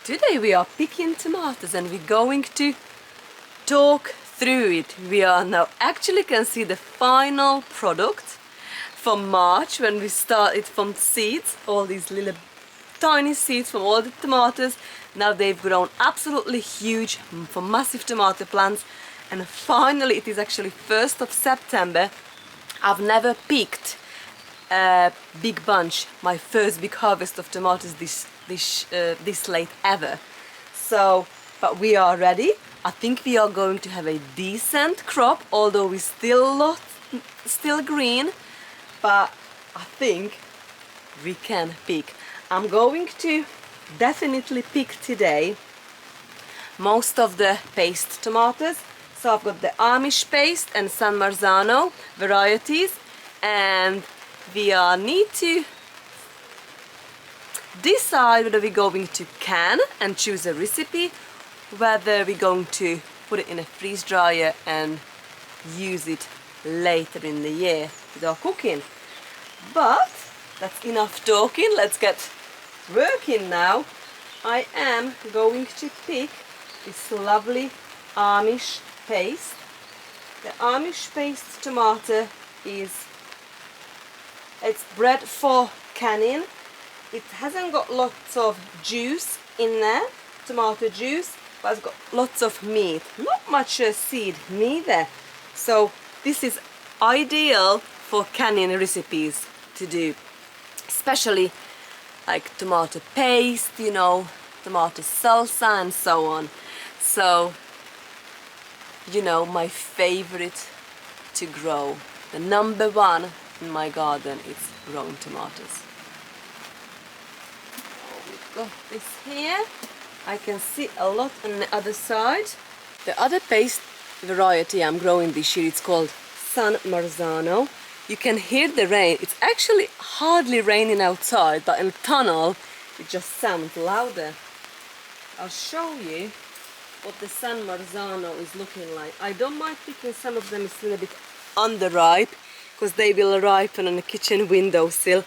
Today we are picking tomatoes and we're going to talk through it. We are now actually can see the final product from March when we started from seeds, all these little tiny seeds from all the tomatoes. Now they've grown absolutely huge for massive tomato plants, and finally it is actually 1st of September. I've never picked a big bunch, my first big harvest of tomatoes this late ever. So, but we are ready. I think we are going to have a decent crop, although we're still green, but I think we can pick. I'm going to definitely pick today most of the paste tomatoes. So I've got the Amish paste and San Marzano varieties, and we need to decide whether we're going to can and choose a recipe, whether we're going to put it in a freeze dryer and use it later in the year with our cooking. But that's enough talking, let's get working now. I am going to pick this lovely Amish paste. The Amish paste tomato it's bred for canning. It hasn't got lots of juice in there, tomato juice, but it's got lots of meat. Not much seed neither. So this is ideal for canning recipes to do, especially like tomato paste, you know, tomato salsa and so on. So, you know, my favorite to grow, the number one in my garden is growing tomatoes. We've got this here. I can see a lot on the other side. The other paste variety I'm growing this year, it's called San Marzano. You can hear the rain. It's actually hardly raining outside, but in the tunnel it just sounds louder. I'll show you what the San Marzano is looking like. I don't mind picking some of them, it's a little bit underripe because they will ripen on the kitchen windowsill.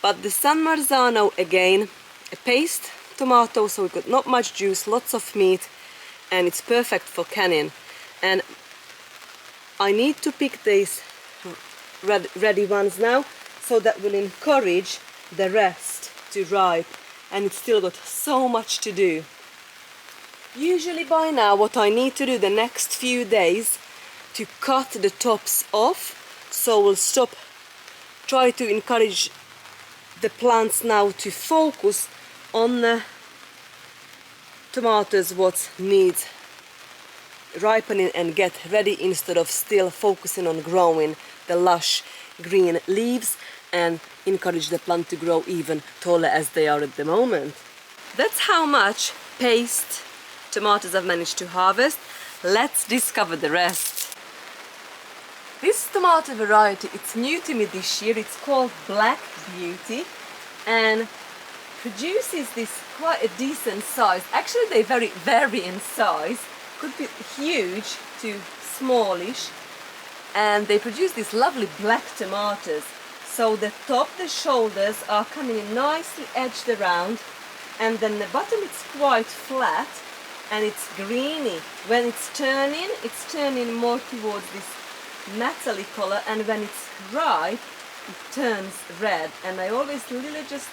But the San Marzano, again, a paste tomato, so we've got not much juice, lots of meat, and it's perfect for canning. And I need to pick these ready ones now, so that will encourage the rest to ripe, and it's still got so much to do. Usually by now what I need to do the next few days to cut the tops off, so we'll try to encourage the plants now to focus on the tomatoes what needs ripening and get ready, instead of still focusing on growing the lush green leaves and encourage the plant to grow even taller as they are at the moment. That's how much paste tomatoes I've managed to harvest. Let's discover the rest. This tomato variety, it's new to me this year. It's called Black Beauty and produces this quite a decent size. Actually they vary in size, could be huge to smallish, and they produce these lovely black tomatoes. So the top, the shoulders are coming in nicely edged around, and then the bottom it's quite flat and it's greeny. When it's turning more towards this metally color, and when it's ripe it turns red. And I always really just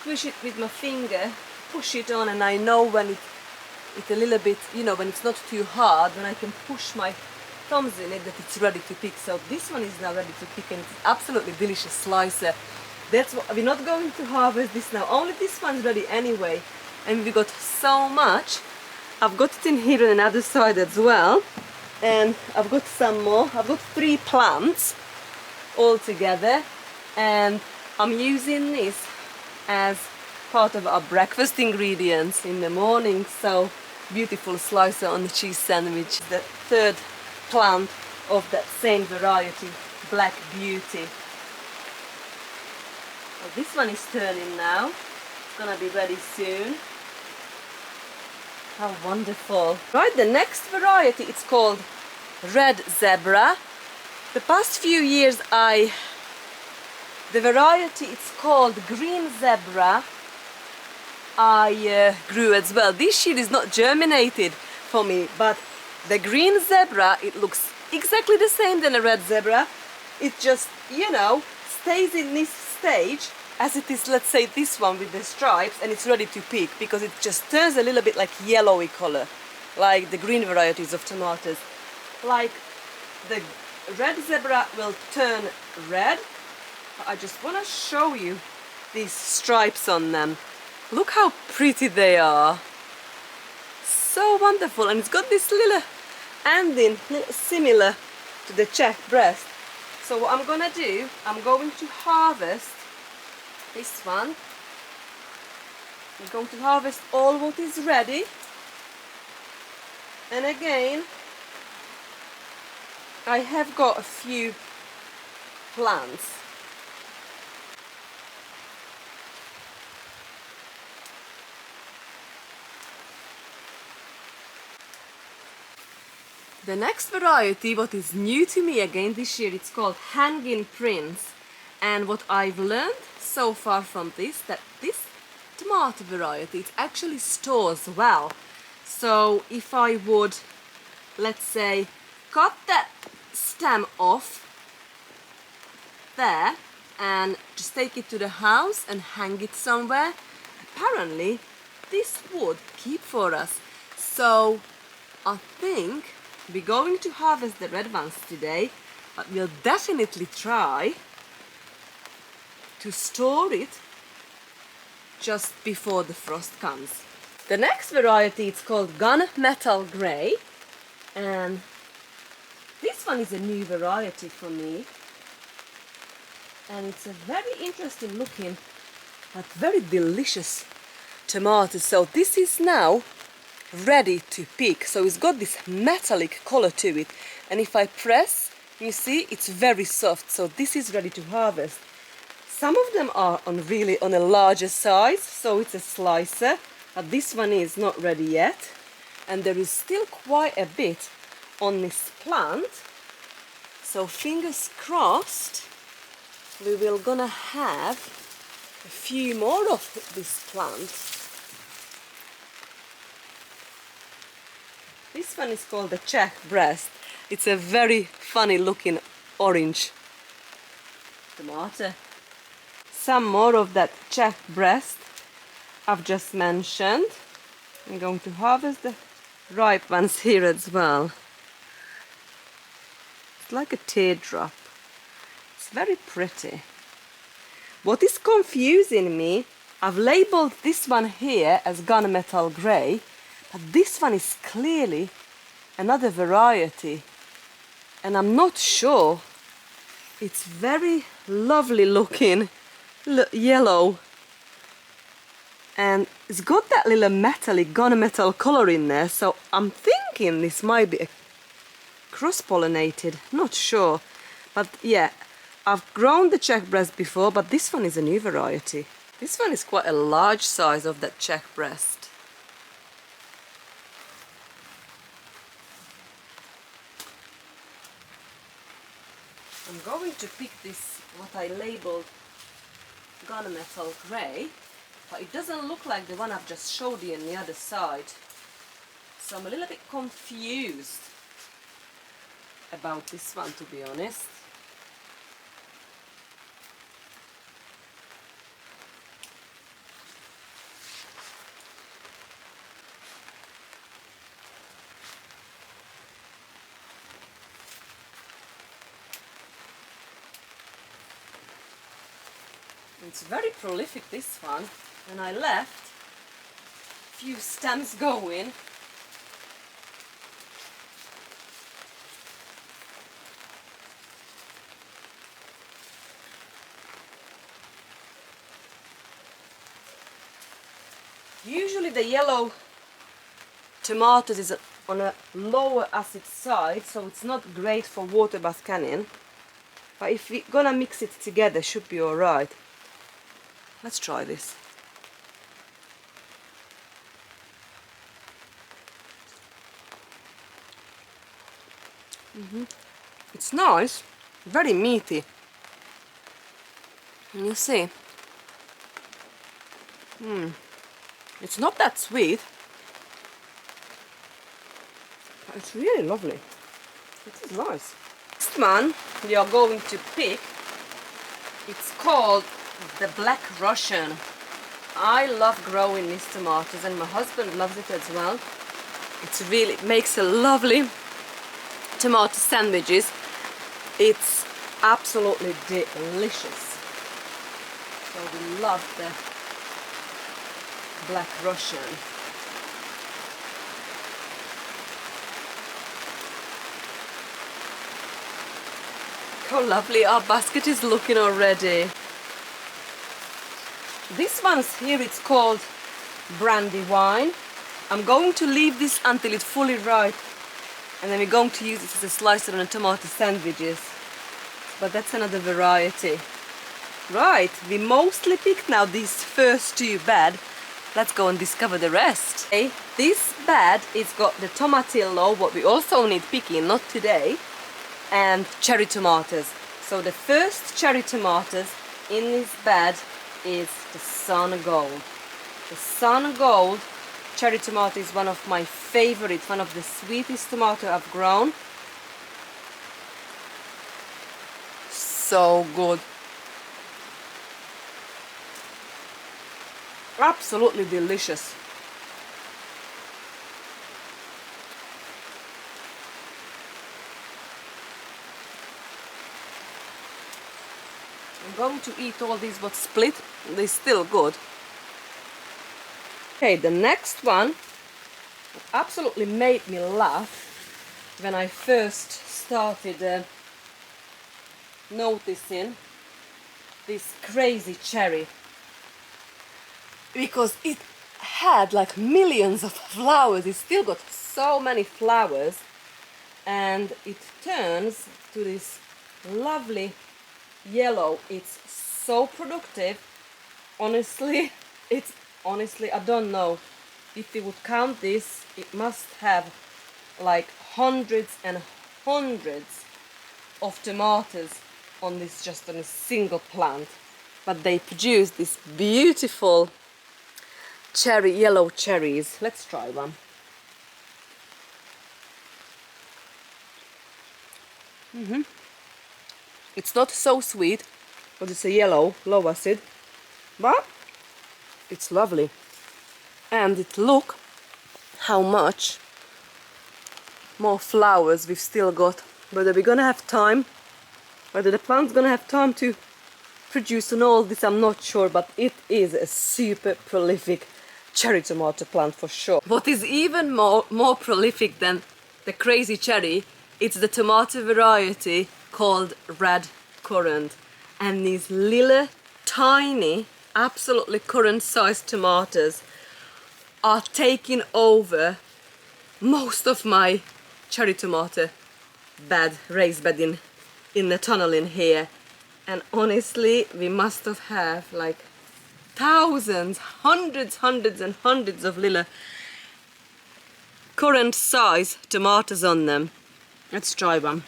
squish it with my finger, push it on, and I know when it's a little bit, you know, when it's not too hard, when I can push my thumbs in it, that it's ready to pick. So this one is now ready to pick, and it's absolutely delicious slicer. That's what we're not going to harvest this now, only this one's ready anyway. And we got so much. I've got it in here on another side as well, and I've got some more. I've got 3 plants all together, and I'm using this as part of our breakfast ingredients in the morning. So beautiful slicer on the cheese sandwich. The 3rd plant of that same variety, Black Beauty. Well, this one is turning now. It's gonna be ready soon. How wonderful. Right, the next variety, it's called Red Zebra. The past few years the variety it's called Green Zebra, I grew as well. This seed is not germinated for me, but the green zebra, it looks exactly the same than a red zebra. It just, you know, stays in this stage as it is, let's say this one with the stripes, and it's ready to pick because it just turns a little bit like yellowy color, like the green varieties of tomatoes. Like the red zebra will turn red. I just want to show you these stripes on them. Look how pretty they are. So wonderful, and it's got this little ending similar to the Czech breast. So what I'm gonna do, I'm going to harvest this one. I'm going to harvest all what is ready. And again, I have got a few plants. The next variety, what is new to me again this year, it's called Hanging Prince. And what I've learned so far from this, that this tomato variety, it actually stores well. So if I would, let's say, cut that stem off there and just take it to the house and hang it somewhere, apparently this would keep for us. So I think we're going to harvest the red ones today, but we'll definitely try to store it just before the frost comes. The next variety is called Gunmetal Grey, and this one is a new variety for me, and it's a very interesting looking but very delicious tomato. So this is now ready to pick, so it's got this metallic color to it, and if I press, you see it's very soft. So this is ready to harvest. Some of them are really on a larger size, so it's a slicer, but this one is not ready yet, and there is still quite a bit on this plant, so fingers crossed we will gonna have a few more of this plant. This one is called the Czech breast. It's a very funny looking orange tomato. Some more of that Czech breast I've just mentioned. I'm going to harvest the ripe ones here as well. It's like a teardrop. It's very pretty. What is confusing me, I've labeled this one here as Gunmetal Grey, but this one is clearly another variety, and I'm not sure. It's very lovely looking yellow, and it's got that little metallic gunmetal color in there, so I'm thinking this might be a cross-pollinated, not sure. But yeah, I've grown the Czech breast before, but this one is a new variety. This one is quite a large size of that Czech breast. I'm going to pick this, what I labeled Gunmetal Grey, but it doesn't look like the one I've just showed you on the other side. So I'm a little bit confused about this one, to be honest. It's very prolific, this one, and I left a few stems going. Usually the yellow tomatoes is on a lower acid side, so it's not great for water bath canning, but if we're gonna mix it together, should be alright. Let's try this. It's nice, very meaty. And you see, It's not that sweet, but it's really lovely. It is nice. Next one we are going to pick, it's called the Black Russian. I love growing these tomatoes and my husband loves it as well. It makes a lovely tomato sandwiches. It's absolutely delicious. So we love the Black Russian. How lovely our basket is looking already. This one's here, it's called brandy wine. I'm going to leave this until it's fully ripe, and then we're going to use it as a slicer on a tomato sandwiches. But that's another variety. Right, we mostly picked now these first two bed. Let's go and discover the rest. Okay, this bed is got the tomatillo, what we also need picking, not today, and cherry tomatoes. So the first cherry tomatoes in this bed is the Sun Gold. The Sun Gold cherry tomato is one of my favorites, one of the sweetest tomato I've grown. So good. Absolutely delicious. I'm going to eat all these but split, they're still good. Okay, the next one absolutely made me laugh when I first started noticing this crazy cherry, because it had like millions of flowers. It still got so many flowers, and it turns to this lovely yellow. It's so productive. Honestly, I don't know if you would count this, it must have like hundreds and hundreds of tomatoes on this, just on a single plant. But they produce this beautiful yellow cherries. Let's try one. It's not so sweet, but it's a yellow, low acid, but it's lovely. And look how much more flowers we've still got. Whether we're gonna have time, whether the plant's gonna have time to produce on all this, I'm not sure, but it is a super prolific cherry tomato plant for sure. What is even more prolific than the crazy cherry, it's the tomato variety called red currant. And these little tiny, absolutely currant sized tomatoes are taking over most of my cherry tomato raised bed in the tunnel in here. And honestly, we must have like thousands, hundreds and hundreds of little currant size tomatoes on them. Let's try one.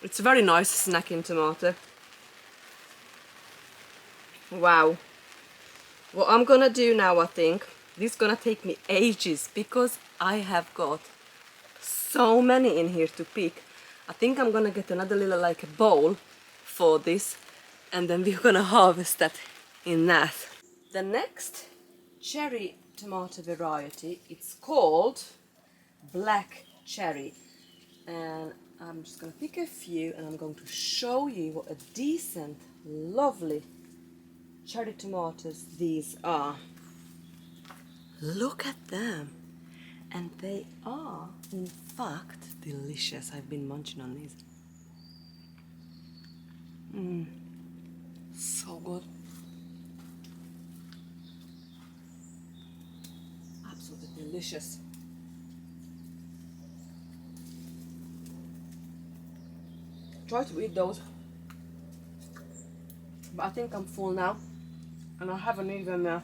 It's a very nice snacking tomato. Wow. What I'm gonna do now, I think, this is gonna take me ages because I have got so many in here to pick. I think I'm gonna get another little like a bowl for this, and then we're gonna harvest that in that. The next cherry tomato variety, it's called black cherry, and I'm just gonna pick a few and I'm going to show you what a decent, lovely cherry tomatoes these are. Look at them, and they are in fact delicious. I've been munching on these. So good. Absolutely delicious. Try to eat those, but I think I'm full now, and I haven't even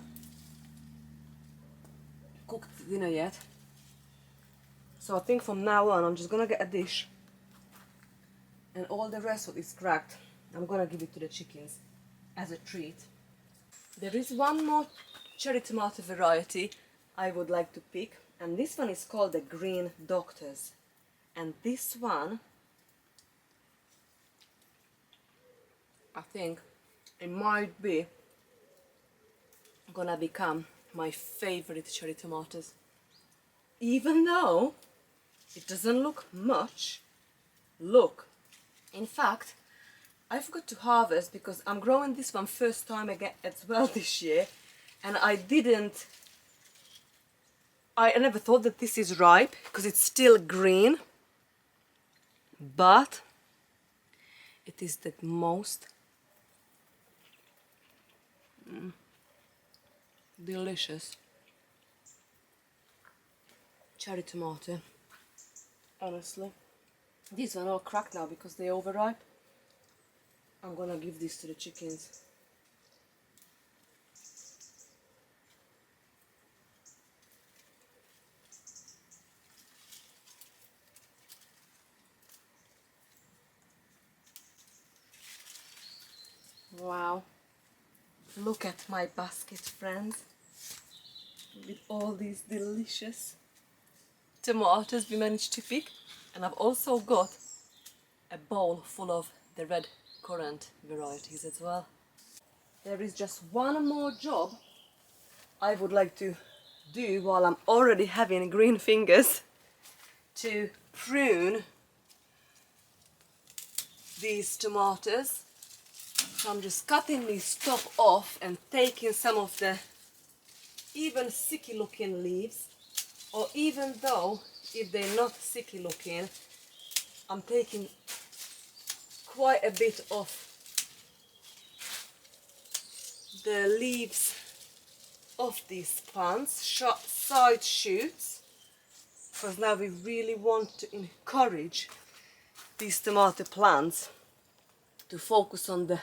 cooked dinner yet. So I think from now on I'm just gonna get a dish, and all the rest of it is cracked. I'm gonna give it to the chickens as a treat. There is one more cherry tomato variety I would like to pick, and this one is called the Green Doctors. And this one, I think it might be gonna become my favorite cherry tomatoes. Even though it doesn't look much, look. In fact, I forgot to harvest because I'm growing this one first time again as well this year, and I never thought that this is ripe because it's still green, but it is the most delicious cherry tomato, honestly. These are all cracked now because they're overripe. I'm gonna give this to the chickens. Wow, look at my basket, friends, with all these delicious tomatoes we managed to pick. And I've also got a bowl full of the red currant varieties as well. There is just one more job I would like to do while I'm already having green fingers, to prune these tomatoes. So I'm just cutting this top off and taking some of the even sticky looking leaves, or even though if they're not sticky looking, I'm taking quite a bit of the leaves of these plants, side shoots, because now we really want to encourage these tomato plants to focus on the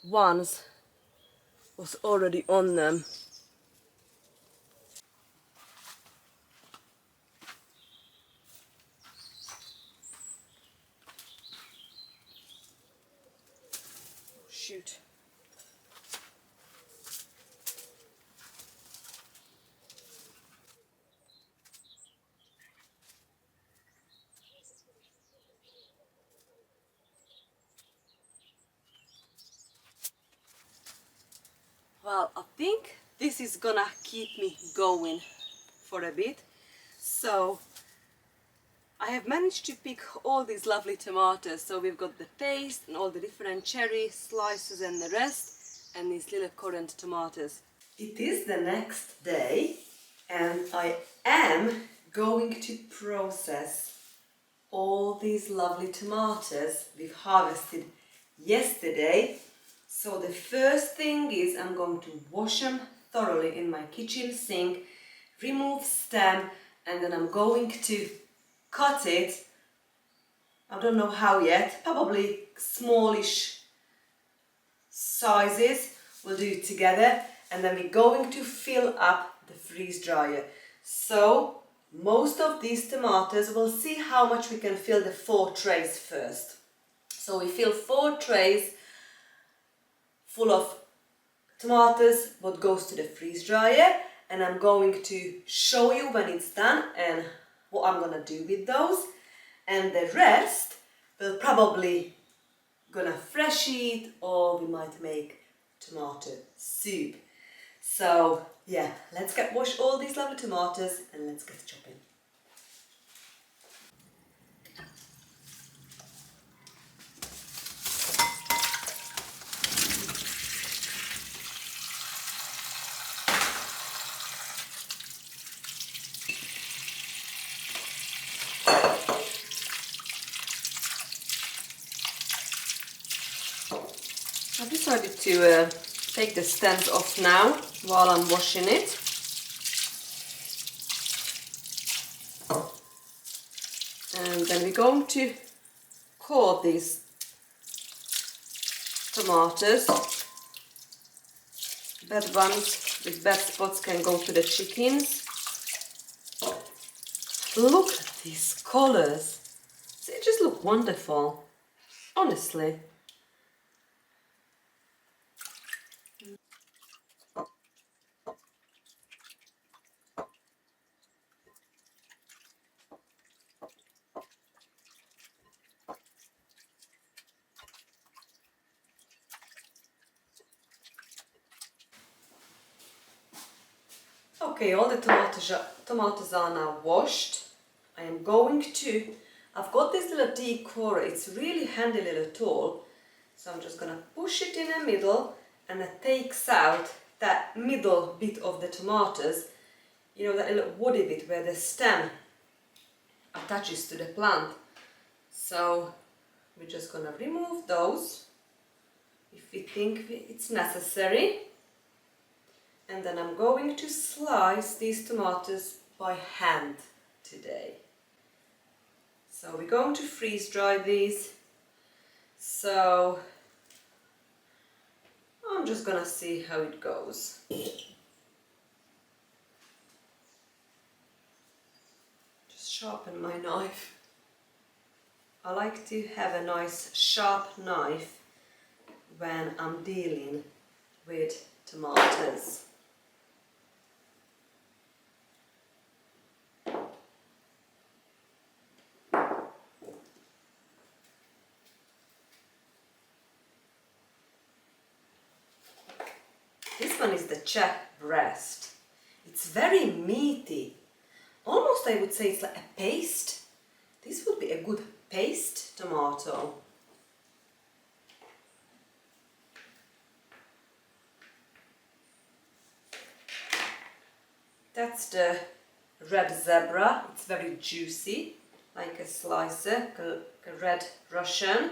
ones was already on them. Shoot. Well, I think this is gonna keep me going for a bit. So I have managed to pick all these lovely tomatoes. So we've got the paste and all the different cherry slices and the rest, and these little currant tomatoes. It is the next day and I am going to process all these lovely tomatoes we've harvested yesterday. So the first thing is I'm going to wash them thoroughly in my kitchen sink, remove stem, and then I'm going to cut it. I don't know how yet, probably smallish sizes. We'll do it together, and then we're going to fill up the freeze dryer. So most of these tomatoes, we'll see how much we can fill the 4 trays first. So we fill 4 trays full of tomatoes, what goes to the freeze dryer, and I'm going to show you when it's done and what I'm gonna do with those, and the rest we'll probably gonna fresh eat, or we might make tomato soup. So yeah, let's wash all these lovely tomatoes and let's get chopping. I've decided to take the stems off now while I'm washing it. And then we're going to core these tomatoes. Bad ones with bad spots can go to the chickens. Look at these colors. They just look wonderful, honestly. Okay, all the tomatoes are now washed. I am going to, I've got this little decorer, it's a really handy little tool. So I'm just gonna push it in the middle and it takes out that middle bit of the tomatoes. You know, that little woody bit where the stem attaches to the plant. So we're just gonna remove those if we think it's necessary. And then I'm going to slice these tomatoes by hand today. So we're going to freeze dry these. So I'm just gonna see how it goes. Just sharpen my knife. I like to have a nice sharp knife when I'm dealing with tomatoes. This one is the chap breast. It's very meaty. Almost I would say it's like a paste. This would be a good paste tomato. That's the red zebra. It's very juicy, like a slicer, a red Russian.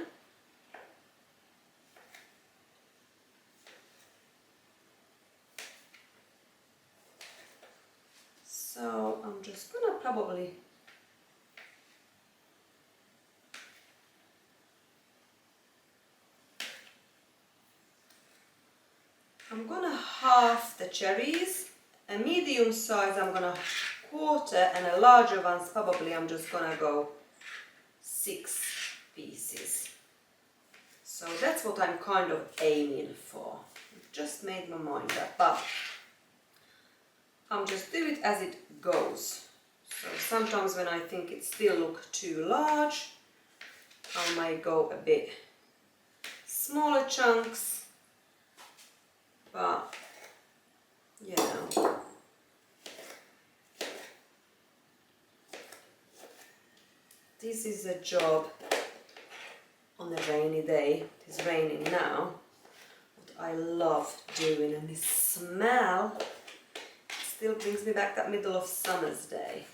So I'm just gonna probably half the cherries. A medium size I'm gonna quarter, and a larger ones probably I'm just gonna go 6 pieces. So that's what I'm kind of aiming for. I've just made my mind up, but I'm just do it as it goes. So sometimes when I think it still look too large, I might go a bit smaller chunks, but you know. This is a job on a rainy day. It's raining now. What I love doing, and this smell still brings me back that middle of summer's day.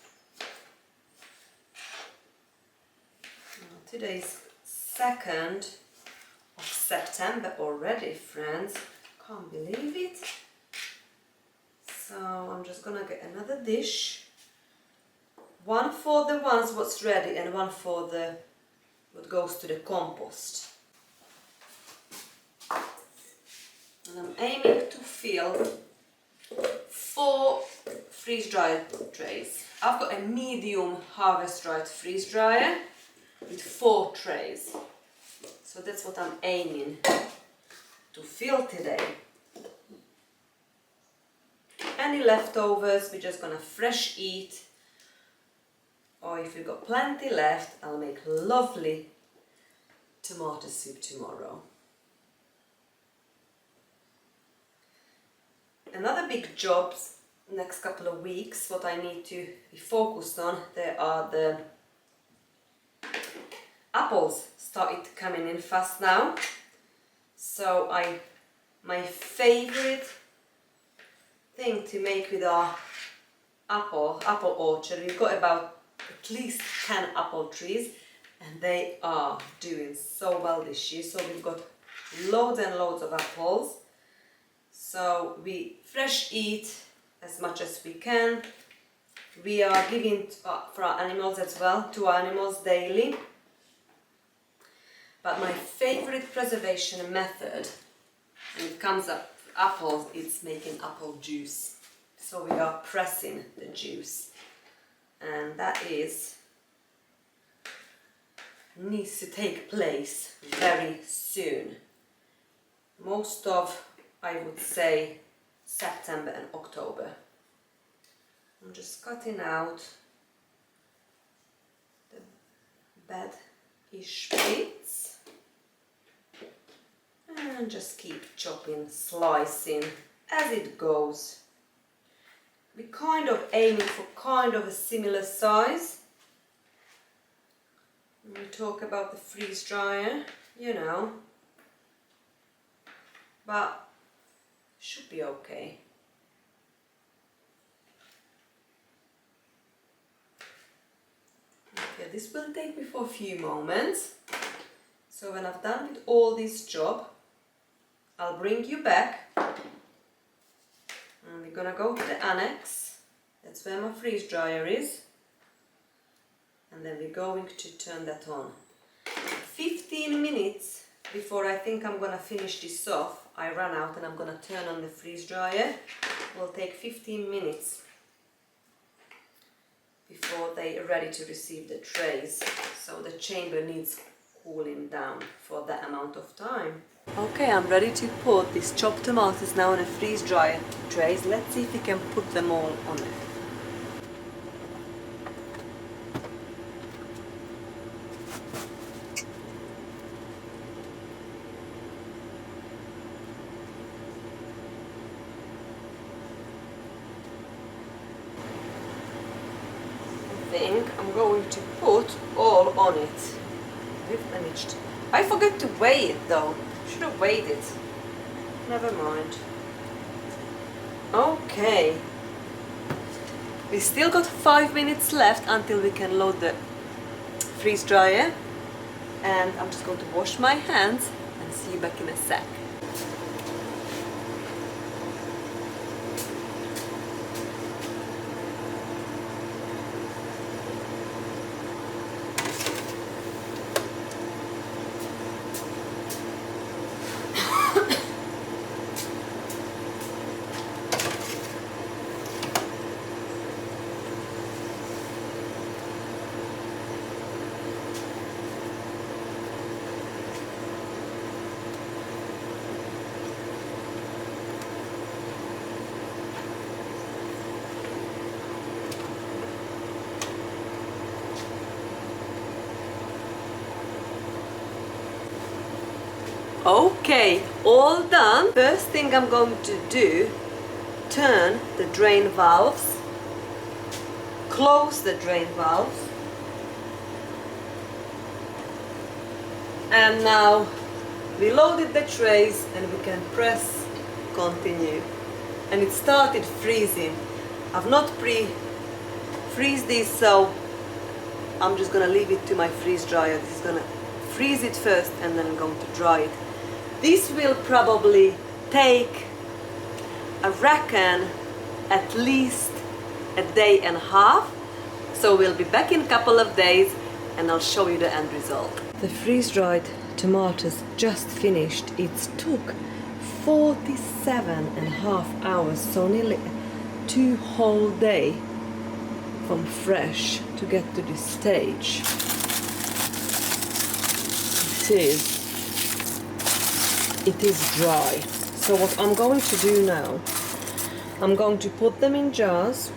Now, today's 2nd of September already, friends. Can't believe it. So I'm just gonna get another dish. One for the ones what's ready and one for the what goes to the compost. And I'm aiming to fill 4 freeze-dried trays. I've got a medium harvest right freeze dryer with 4 trays. So that's what I'm aiming to fill today. Any leftovers we're just gonna fresh eat, or if we've got plenty left, I'll make lovely tomato soup tomorrow. Another big job next couple of weeks, what I need to be focused on, there are the apples started coming in fast now. So my favorite thing to make with our apple orchard, we've got about at least 10 apple trees, and they are doing so well this year. So we've got loads and loads of apples. So we fresh eat as much as we can. We are giving for our animals as well, to our animals daily. But my favorite preservation method when it comes up apples, it's making apple juice. So we are pressing the juice, and that needs to take place very soon. Most of I would say September and October. I'm just cutting out the bad-ish bits and just keep chopping, slicing as it goes. We're kind of aiming for kind of a similar size. When we talk about the freeze dryer, you know, but should be okay. Okay, this will take me for a few moments. So when I've done with all this job, I'll bring you back. And we're gonna go to the annex. That's where my freeze dryer is. And then we're going to turn that on. 15 minutes before I think I'm gonna finish this off, I run out and I'm gonna turn on the freeze dryer. It will take 15 minutes before they are ready to receive the trays. So the chamber needs cooling down for that amount of time. Okay, I'm ready to put these chopped tomatoes now in a freeze dryer trays. Let's see if we can put them all on it. I think I'm going to put all on it. We've managed. I forgot to weigh it though. Should have weighed it. Never mind. Okay. We still got 5 minutes left until we can load the freeze dryer. And I'm just going to wash my hands and see you back in a sec. Okay, all done. First thing I'm going to do, turn the drain valves, close the drain valves, and now we loaded the trays and we can press continue. And it started freezing. I've not pre-freeze these, so I'm just gonna leave it to my freeze dryer. This is gonna freeze it first and then I'm going to dry it. This will probably take, I reckon, at least a day and a half. So we'll be back in a couple of days and I'll show you the end result. The freeze-dried tomatoes just finished. It took 47.5 hours, so nearly 2 whole days from fresh to get to this stage. It is dry. So what I'm going to do now, I'm going to put them in jars.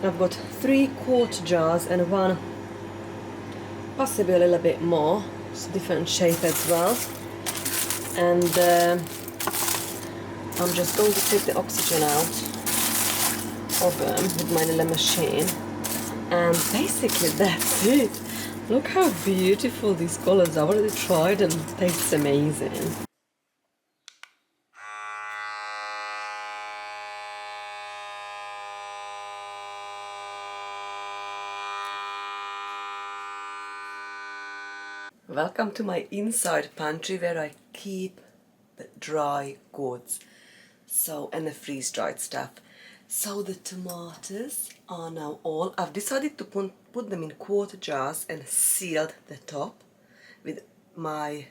I've got 3 quart jars and one, possibly a little bit more. It's a different shape as well. And I'm just going to take the oxygen out of them with my little machine. And basically that's it. Look how beautiful these colors are. I've already tried them. It tastes amazing. Welcome to my inside pantry where I keep the dry goods, and the freeze-dried stuff. So the tomatoes are now all, I've decided to put them in quart jars and sealed the top with my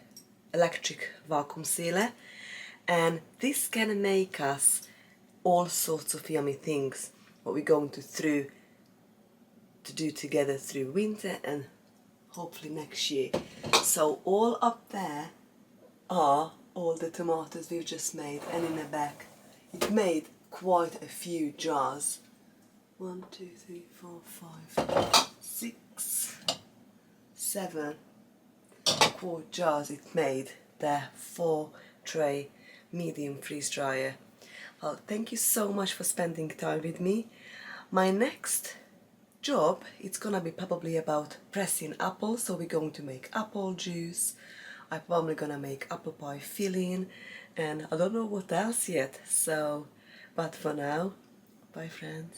electric vacuum sealer. And this can make us all sorts of yummy things, what we're going to do together through winter and hopefully next year. So all up there are all the tomatoes we've just made, and in the back it made quite a few jars. 1, 2, 3, 4, 5, 6, 7 quart jars it made, the 4-tray medium freeze dryer. Well, thank you so much for spending time with me. My next job, it's gonna be probably about pressing apples, so we're going to make apple juice. I'm probably gonna make apple pie filling, and I don't know what else yet, so but for now, bye friends.